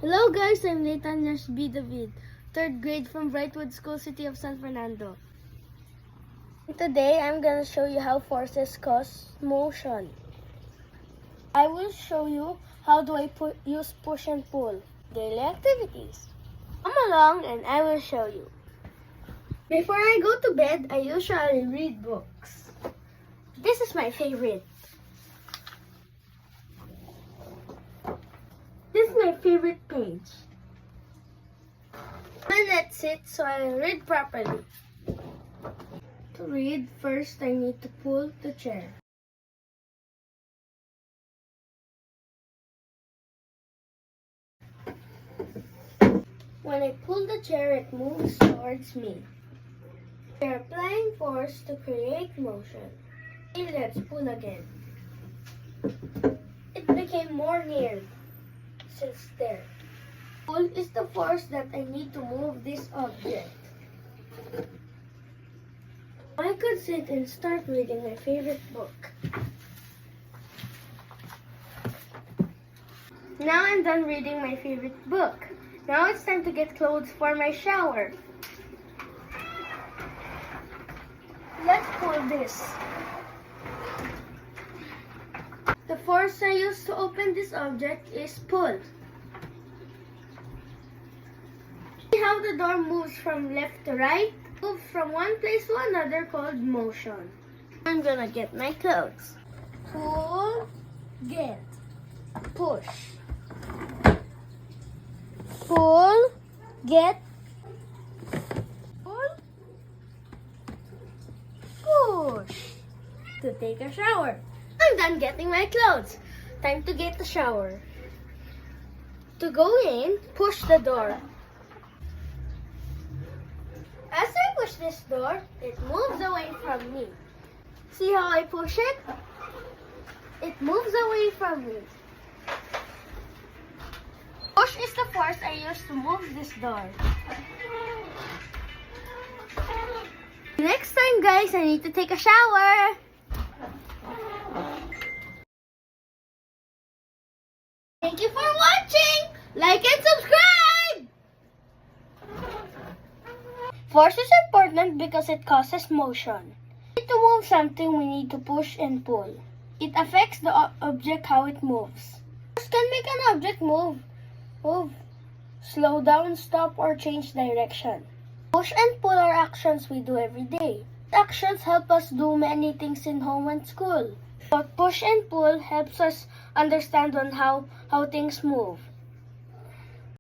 Hello guys, I'm Nathan Yash B. David, 3rd grade from Brightwood School, City of San Fernando. Today, I'm gonna show you how forces cause motion. I will show you how do I use push and pull. Daily activities. Come along and I will show you. Before I go to bed, I usually read books. This is my favorite. This is my favorite page. And that's it, so I'll read properly. To read, first I need to pull the chair. When I pull the chair, it moves towards me. We are applying force to create motion. Okay, let's pull again. It became more near. Since there. Pull is the force that I need to move this object. I could sit and start reading my favorite book. Now I'm done reading my favorite book. Now it's time to get clothes for my shower. Let's pull this. The force I use to open this object is pull. See how the door moves from left to right? Move from one place to another called motion. I'm gonna get my clothes. Pull, get, push. Pull, get, pull, push. To take a shower. I'm done getting my clothes. Time to get the shower. To go in, push the door. As I push this door, it moves away from me. See how I push it? It moves away from me. Push is the force I use to move this door. Next time, guys, I need to take a shower. Thank you for watching! Like and subscribe! Force is important because it causes motion. To move something, we need to push and pull. It affects the object how it moves. Force can make an object move, slow down, stop, or change direction. Push and pull are actions we do every day. Actions help us do many things in home and school. But push and pull helps us understand on how things move.